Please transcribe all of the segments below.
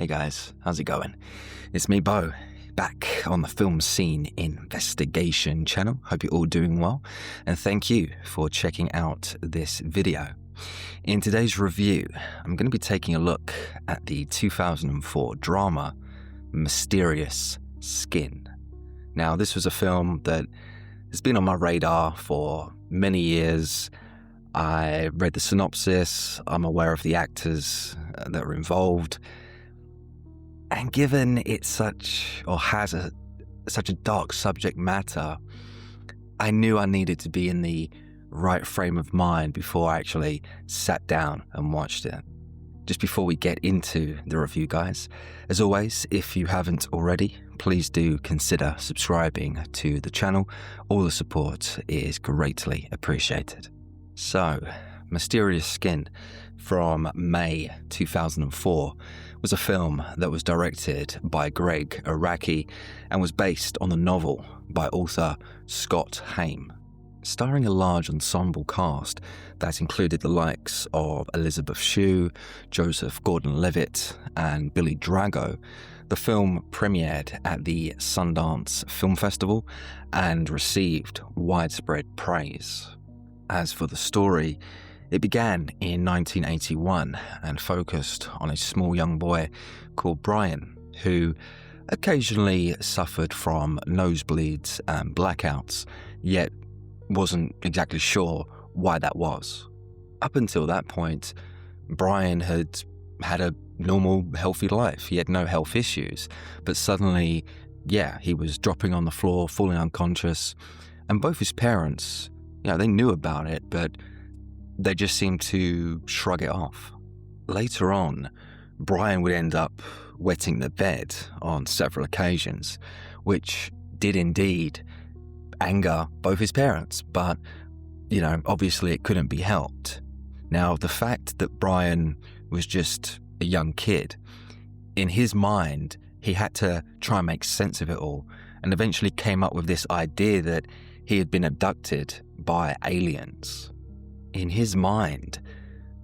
Hey guys, how's it going? It's me, Bo, back on the Film Scene Investigation channel. Hope you're all doing well, and thank you for checking out this video. In today's review, I'm going to be taking a look at the 2004 drama Mysterious Skin. Now, this was a film that has been on my radar for many years. I read the synopsis, I'm aware of the actors that are involved, and given it's such a dark subject matter, I knew I needed to be in the right frame of mind before I actually sat down and watched it. Just before we get into the review, guys, as always, if you haven't already, please do consider subscribing to the channel. All the support is greatly appreciated. So, Mysterious Skin from May 2004 was a film that was directed by Greg Araki and was based on the novel by author Scott Haim, starring a large ensemble cast that included the likes of Elizabeth Shue, Joseph Gordon-Levitt, and Billy Drago. The film premiered at the Sundance Film Festival and received widespread praise. As for the story, it began in 1981 and focused on a small young boy called Brian, who occasionally suffered from nosebleeds and blackouts, yet wasn't exactly sure why that was. Up until that point, Brian had had a normal, healthy life. He had no health issues, but suddenly, he was dropping on the floor, falling unconscious, and both his parents, they knew about it, but they just seemed to shrug it off. Later on, Brian would end up wetting the bed on several occasions, which did indeed anger both his parents, but, obviously it couldn't be helped. Now, the fact that Brian was just a young kid, in his mind, he had to try and make sense of it all, and eventually came up with this idea that he had been abducted by aliens. In his mind,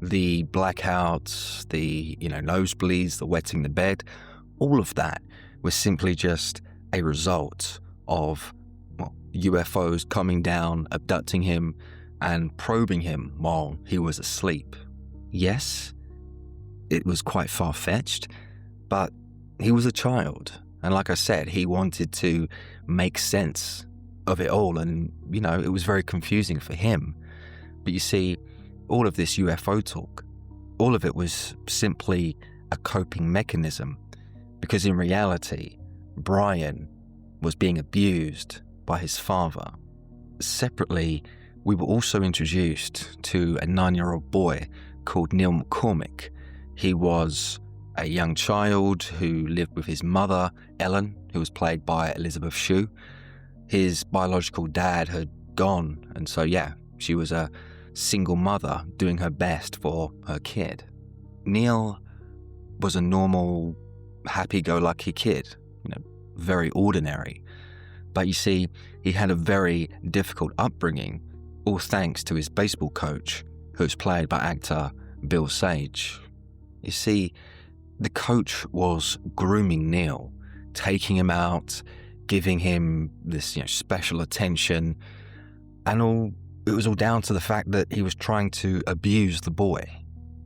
the blackouts, the nosebleeds, the wetting the bed, all of that was simply just a result of UFOs coming down, abducting him, and probing him while he was asleep. Yes, it was quite far-fetched, but he was a child, and like I said, he wanted to make sense of it all, and it was very confusing for him. But you see, all of this UFO talk, all of it was simply a coping mechanism, because in reality, Brian was being abused by his father. Separately, we were also introduced to a 9-year-old boy called Neil McCormick. He was a young child who lived with his mother, Ellen, who was played by Elizabeth Shue. His biological dad had gone, and so she was a single mother doing her best for her kid. Neil was a normal, happy-go-lucky kid, very ordinary. But you see, he had a very difficult upbringing, all thanks to his baseball coach, who was played by actor Bill Sage. You see, the coach was grooming Neil, taking him out, giving him this special attention, and it was all down to the fact that he was trying to abuse the boy.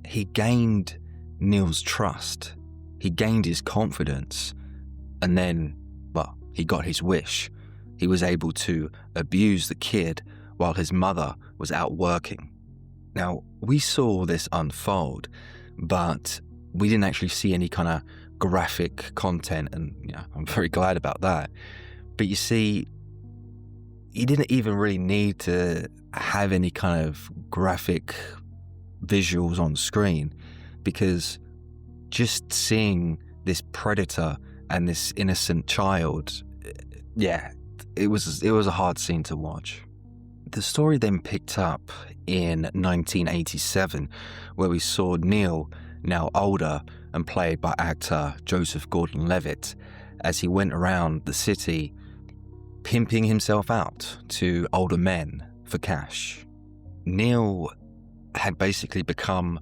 He gained Neil's trust, he gained his confidence, and then, he got his wish. He was able to abuse the kid while his mother was out working. Now, we saw this unfold, but we didn't actually see any kind of graphic content, and I'm very glad about that. But you see, you didn't even really need to have any kind of graphic visuals on screen, because just seeing this predator and this innocent child, it was a hard scene to watch. The story then picked up in 1987, where we saw Neil, now older and played by actor Joseph Gordon-Levitt, as he went around the city pimping himself out to older men for cash. Neil had basically become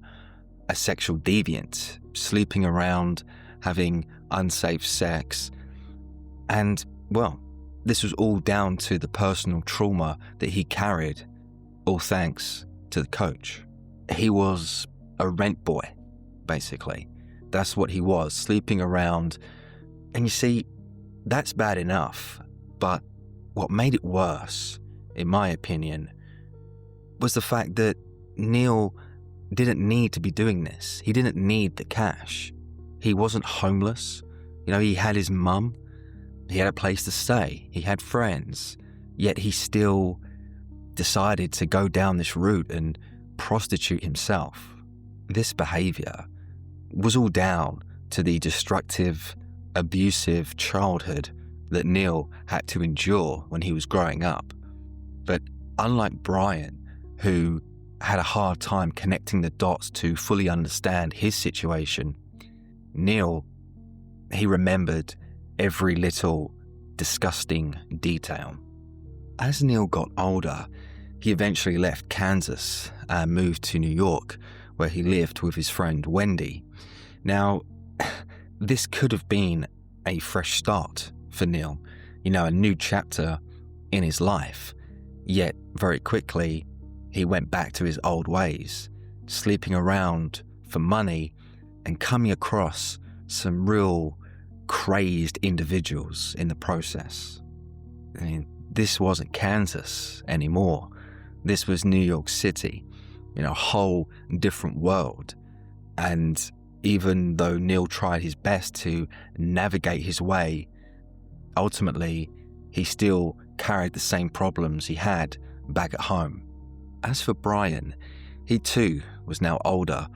a sexual deviant, sleeping around, having unsafe sex. And, well, this was all down to the personal trauma that he carried, all thanks to the coach. He was a rent boy, basically. That's what he was, sleeping around. And you see, that's bad enough. But what made it worse, in my opinion, was the fact that Neil didn't need to be doing this. He didn't need the cash. He wasn't homeless. He had his mum. He had a place to stay. He had friends. Yet he still decided to go down this route and prostitute himself. This behavior was all down to the destructive, abusive childhood that Neil had to endure when he was growing up. But unlike Brian, who had a hard time connecting the dots to fully understand his situation, Neil, he remembered every little disgusting detail. As Neil got older, he eventually left Kansas and moved to New York, where he lived with his friend Wendy. Now, this could have been a fresh start for Neil, a new chapter in his life. Yet, very quickly, he went back to his old ways, sleeping around for money and coming across some real crazed individuals in the process. This wasn't Kansas anymore. This was New York City, a whole different world. And even though Neil tried his best to navigate his way, ultimately, he still carried the same problems he had back at home. As for Brian, he too was now older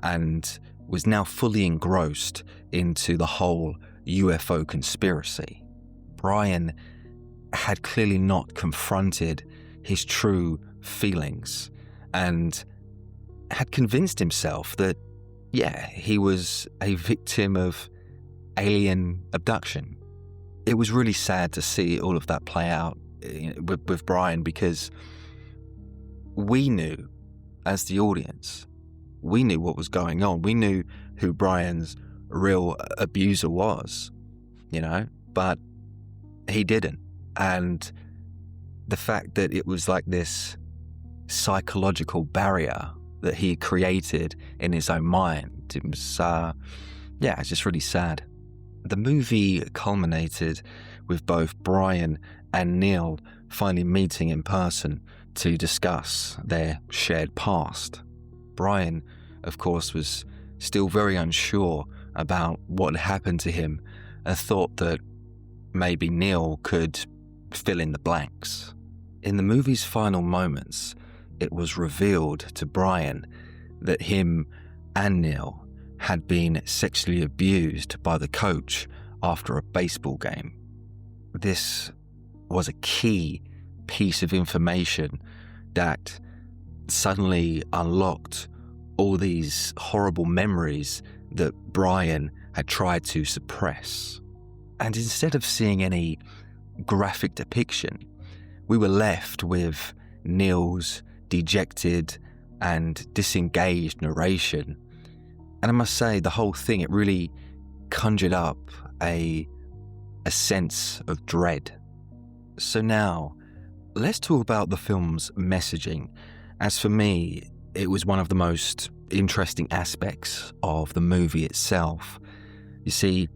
and was now fully engrossed into the whole UFO conspiracy. Brian had clearly not confronted his true feelings and had convinced himself that, he was a victim of alien abduction. It was really sad to see all of that play out with Brian, because we knew, as the audience, we knew what was going on. We knew who Brian's real abuser was, but he didn't. And the fact that it was like this psychological barrier that he created in his own mind, it was, it's just really sad. The movie culminated with both Brian and Neil finally meeting in person to discuss their shared past. Brian, of course, was still very unsure about what had happened to him and thought that maybe Neil could fill in the blanks. In the movie's final moments, it was revealed to Brian that him and Neil had been sexually abused by the coach after a baseball game. This was a key piece of information that suddenly unlocked all these horrible memories that Brian had tried to suppress. And instead of seeing any graphic depiction, we were left with Neil's dejected and disengaged narration. And I must say, the whole thing, it really conjured up a sense of dread. So now, let's talk about the film's messaging. As for me, it was one of the most interesting aspects of the movie itself. You see,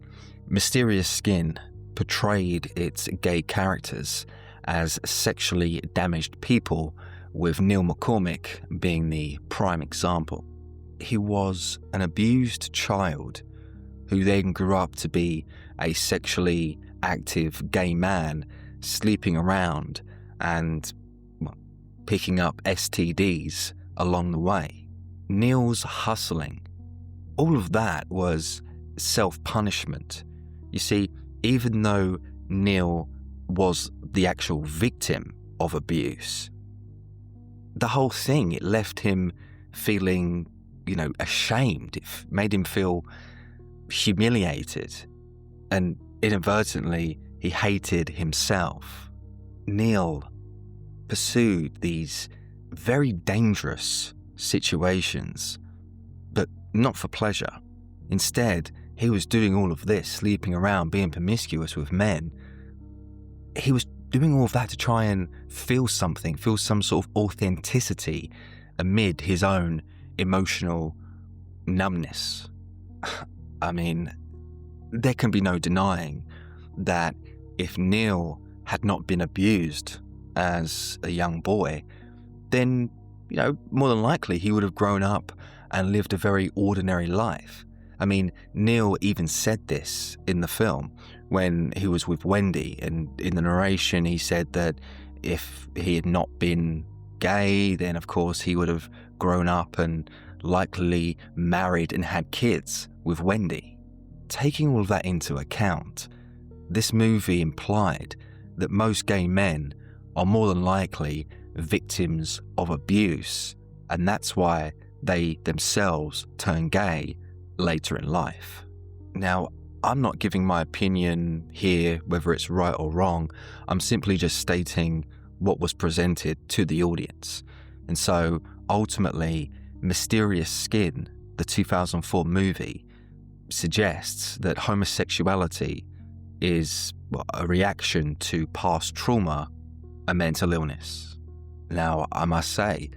Mysterious Skin portrayed its gay characters as sexually damaged people, with Neil McCormick being the prime example. He was an abused child who then grew up to be a sexually active gay man, sleeping around and picking up STDs along the way. Neil's hustling, all of that was self-punishment. You see, even though Neil was the actual victim of abuse, the whole thing, it left him feeling, ashamed. It made him feel humiliated, and inadvertently, he hated himself. Neil pursued these very dangerous situations, but not for pleasure. Instead, he was doing all of this, sleeping around, being promiscuous with men, he was doing all of that to try and feel something, feel some sort of authenticity amid his own emotional numbness. I mean, there can be no denying that if Neil had not been abused as a young boy, then, more than likely he would have grown up and lived a very ordinary life. I mean, Neil even said this in the film when he was with Wendy, and in the narration he said that if he had not been gay, then of course he would have grown up and likely married and had kids with Wendy. Taking all of that into account, this movie implied that most gay men are more than likely victims of abuse, and that's why they themselves turn gay later in life. Now, I'm not giving my opinion here, whether it's right or wrong. I'm simply just stating what was presented to the audience. And so, ultimately, Mysterious Skin, the 2004 movie, suggests that homosexuality is a reaction to past trauma and mental illness. Now, I must say,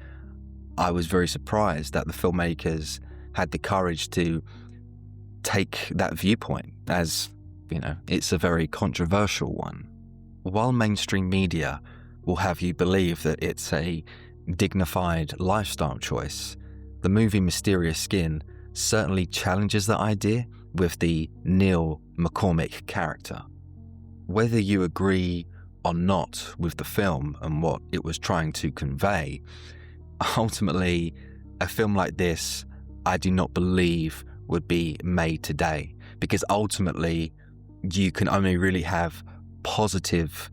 I was very surprised that the filmmakers had the courage to take that viewpoint, as, it's a very controversial one. While mainstream media will have you believe that it's a dignified lifestyle choice, the movie Mysterious Skin certainly challenges that idea with the Neil McCormick character. Whether you agree or not with the film and what it was trying to convey, ultimately, a film like this, I do not believe would be made today, because ultimately you can only really have positive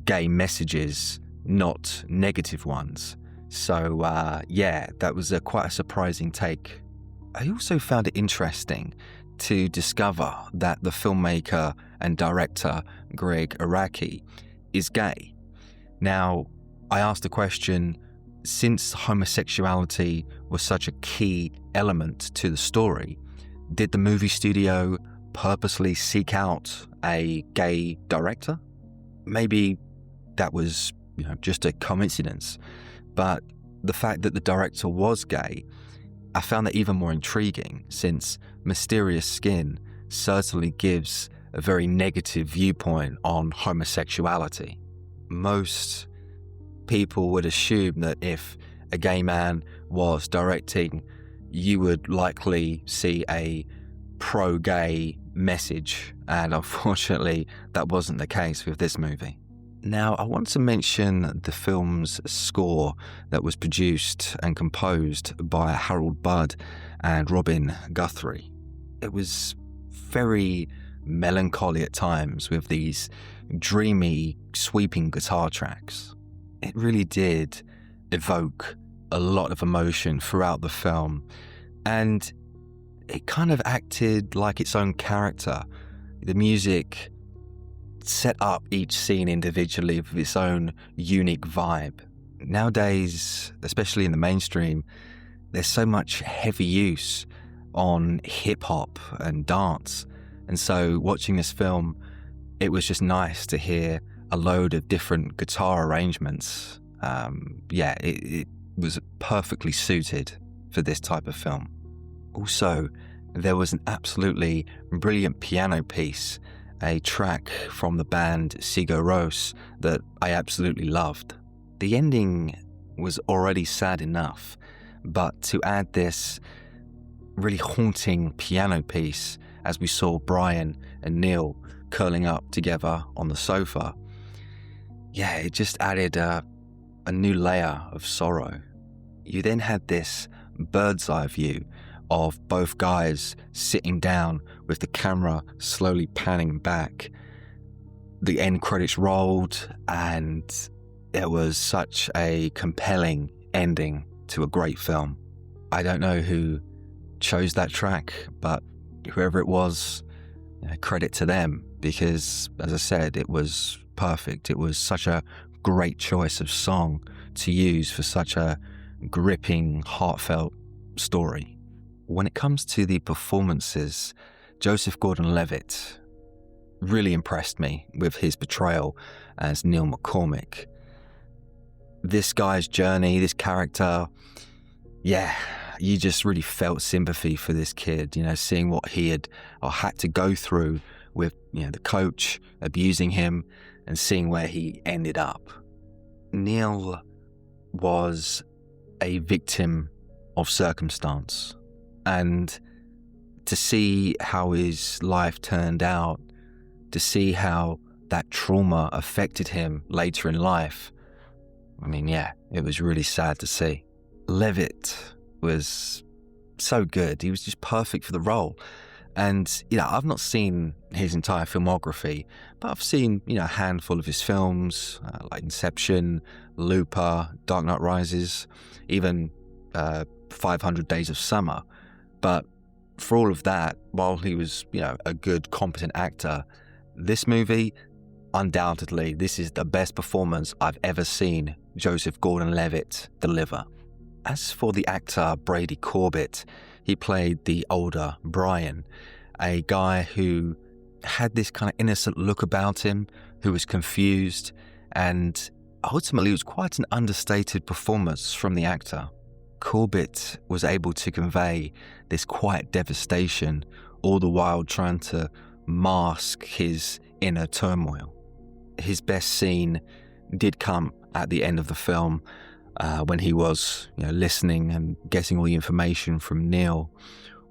gay messages, not negative ones. So that was quite a surprising take. I also found it interesting to discover that the filmmaker and director Greg Araki is gay. Now, I asked the question, since homosexuality was such a key element to the story, did the movie studio purposely seek out a gay director? Maybe that was, just a coincidence, but the fact that the director was gay, I found that even more intriguing, since Mysterious Skin certainly gives a very negative viewpoint on homosexuality. Most people would assume that if a gay man was directing, you would likely see a pro-gay message, and unfortunately that wasn't the case with this movie. Now, I want to mention the film's score that was produced and composed by Harold Budd and Robin Guthrie. It was very melancholy at times with these dreamy, sweeping guitar tracks. It really did evoke a lot of emotion throughout the film, and it kind of acted like its own character. The music set up each scene individually with its own unique vibe. Nowadays, especially in the mainstream, there's so much heavy use on hip-hop and dance, and so watching this film, it was just nice to hear a load of different guitar arrangements. It was perfectly suited for this type of film. Also, there was an absolutely brilliant piano piece, a track from the band Sigur Rós that I absolutely loved. The ending was already sad enough, but to add this really haunting piano piece as we saw Brian and Neil curling up together on the sofa, it just added a new layer of sorrow. You then had this bird's eye view of both guys sitting down with the camera slowly panning back. The end credits rolled, and it was such a compelling ending to a great film. I don't know who chose that track, but whoever it was, credit to them, because, as I said, it was perfect. It was such a great choice of song to use for such a gripping, heartfelt story. When it comes to the performances, Joseph Gordon-Levitt really impressed me with his portrayal as Neil McCormick. This guy's journey, this character, yeah, you just really felt sympathy for this kid, seeing what he had to go through with, the coach abusing him and seeing where he ended up. Neil was a victim of circumstance, and to see how his life turned out, to see how that trauma affected him later in life, it was really sad to see. Levitt was so good. He was just perfect for the role. And, I've not seen his entire filmography, but I've seen, a handful of his films, like Inception, Looper, Dark Knight Rises, even 500 Days of Summer. But for all of that, while he was, a good, competent actor, this movie, undoubtedly, this is the best performance I've ever seen Joseph Gordon-Levitt deliver. As for the actor Brady Corbett, he played the older Brian, a guy who had this kind of innocent look about him, who was confused, and ultimately it was quite an understated performance from the actor. Corbett was able to convey this quiet devastation, all the while trying to mask his inner turmoil. His best scene did come at the end of the film, when he was, listening and getting all the information from Neil.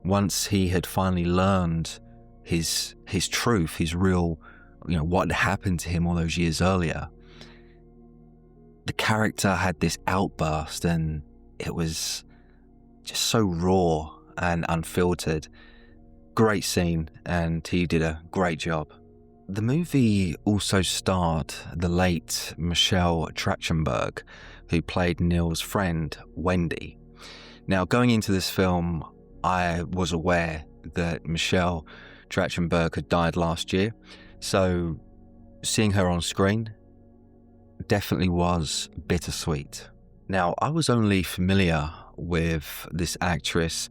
Once he had finally learned his truth, his real, what had happened to him all those years earlier, the character had this outburst, and it was just so raw and unfiltered. Great scene, and he did a great job. The movie also starred the late Michelle Trachtenberg, who played Neil's friend, Wendy. Now, going into this film, I was aware that Michelle Trachtenberg had died last year, so seeing her on screen definitely was bittersweet. Now, I was only familiar with this actress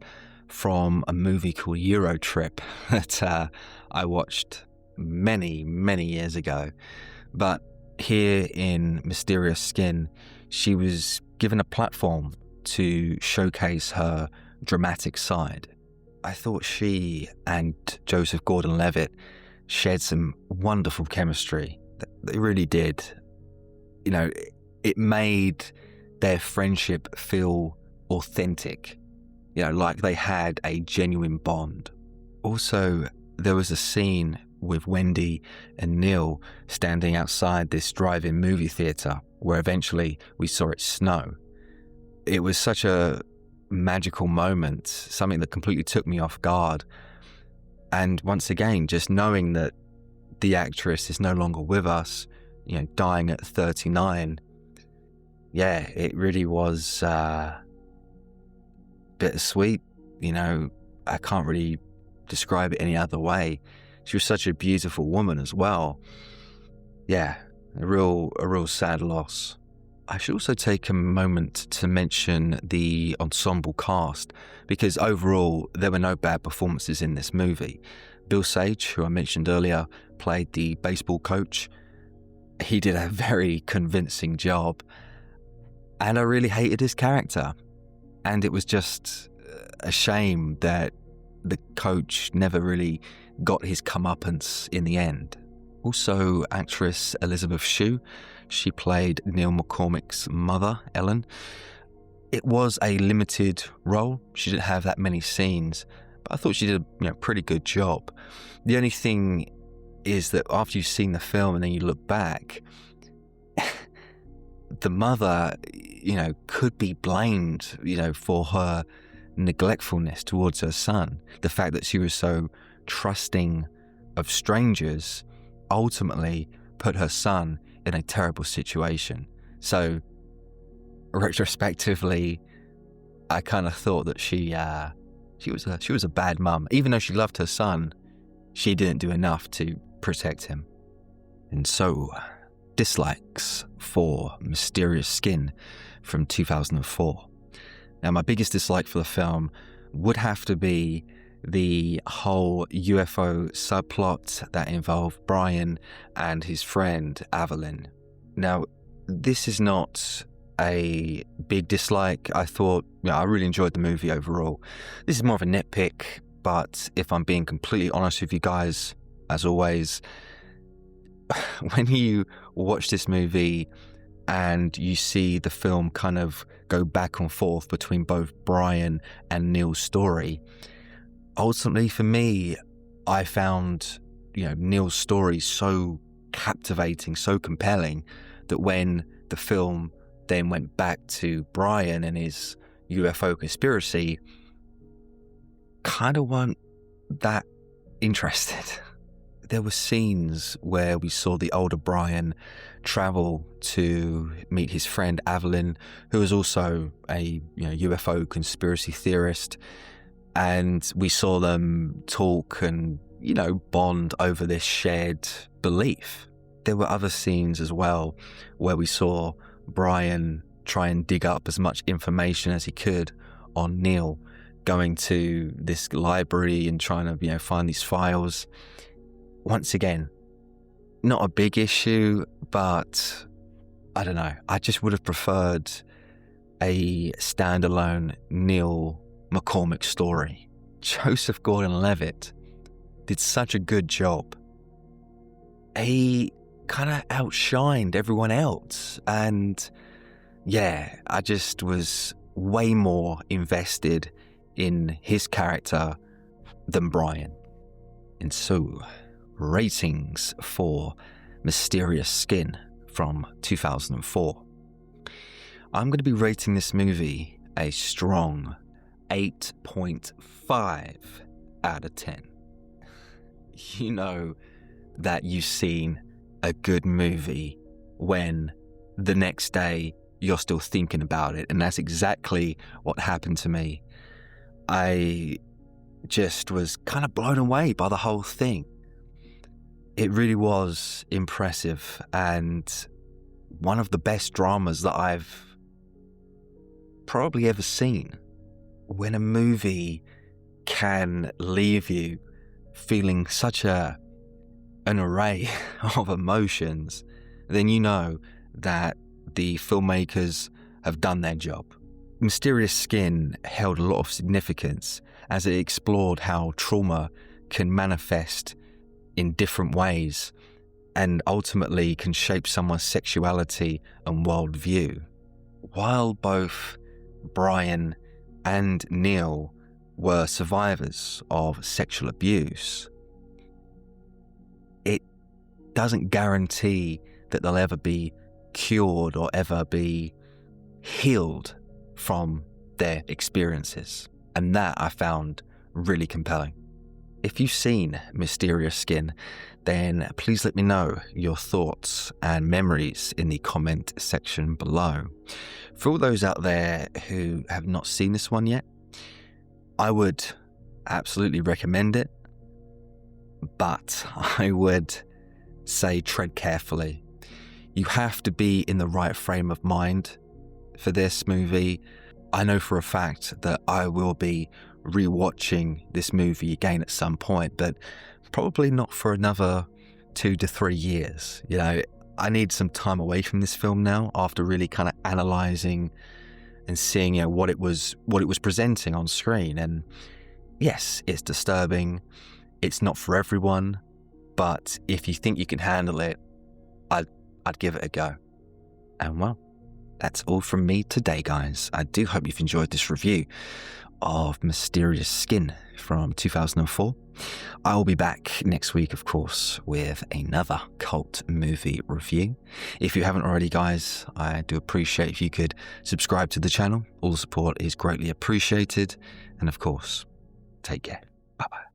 from a movie called Eurotrip that I watched many, many years ago. But here in Mysterious Skin, she was given a platform to showcase her dramatic side. I thought she and Joseph Gordon-Levitt shared some wonderful chemistry. They really did. It made their friendship feel authentic, like they had a genuine bond. Also, there was a scene with Wendy and Neil standing outside this drive-in movie theater where eventually we saw it snow. It was such a magical moment, something that completely took me off guard. And once again, just knowing that the actress is no longer with us, dying at 39, it really was bittersweet. I can't really describe it any other way. She was such a beautiful woman as well. A real sad loss. I should also take a moment to mention the ensemble cast, because overall there were no bad performances in this movie. Bill Sage, who I mentioned earlier, played the baseball coach. He did a very convincing job, and I really hated his character. And it was just a shame that the coach never really got his comeuppance in the end. Also, actress Elizabeth Shue, she played Neil McCormick's mother, Ellen. It was a limited role. She didn't have that many scenes, but I thought she did a pretty good job. The only thing is that after you've seen the film and then you look back, the mother, could be blamed, for her neglectfulness towards her son. The fact that she was so trusting of strangers ultimately put her son in a terrible situation. So, retrospectively, I kind of thought that she was a bad mum. Even though she loved her son, she didn't do enough to protect him. And so, dislikes for Mysterious Skin from 2004. Now, my biggest dislike for the film would have to be the whole UFO subplot that involved Brian and his friend Evelyn. Now, this is not a big dislike. I thought, I really enjoyed the movie overall. This is more of a nitpick, but if I'm being completely honest with you guys, as always, when you watch this movie and you see the film kind of go back and forth between both Brian and Neil's story, ultimately for me, I found, Neil's story so captivating, so compelling, that when the film then went back to Brian and his UFO conspiracy, kind of weren't that interested. There were scenes where we saw the older Brian travel to meet his friend Evelyn, who is also a UFO conspiracy theorist, and we saw them talk and bond over this shared belief. There were other scenes as well where we saw Brian try and dig up as much information as he could on Neil, going to this library and trying to find these files. Once again, not a big issue, but I don't know. I just would have preferred a standalone Neil McCormick story. Joseph Gordon-Levitt did such a good job. He kind of outshined everyone else, and I just was way more invested in his character than Brian. And so, ratings for Mysterious Skin from 2004. I'm going to be rating this movie a strong 8.5 out of 10. You know that you've seen a good movie when the next day you're still thinking about it, and that's exactly what happened to me. I just was kind of blown away by the whole thing. It really was impressive, and one of the best dramas that I've probably ever seen. When a movie can leave you feeling such an array of emotions, then you know that the filmmakers have done their job. Mysterious Skin held a lot of significance as it explored how trauma can manifest in different ways and ultimately can shape someone's sexuality and worldview. While both Brian and Neil were survivors of sexual abuse, it doesn't guarantee that they'll ever be cured or ever be healed from their experiences. And that I found really compelling. If you've seen Mysterious Skin, then please let me know your thoughts and memories in the comment section below. For all those out there who have not seen this one yet, I would absolutely recommend it, but I would say tread carefully. You have to be in the right frame of mind for this movie. I know for a fact that I will be rewatching this movie again at some point, but probably not for another 2 to 3 years. I need some time away from this film now after really kind of analysing and seeing what it was presenting on screen. And yes, it's disturbing. It's not for everyone, but if you think you can handle it, I'd give it a go. And well, that's all from me today, guys. I do hope you've enjoyed this review of Mysterious Skin from 2004. I will be back next week, of course, with another cult movie review. If you haven't already, guys, I do appreciate if you could subscribe to the channel. All the support is greatly appreciated. And of course, take care. Bye-bye.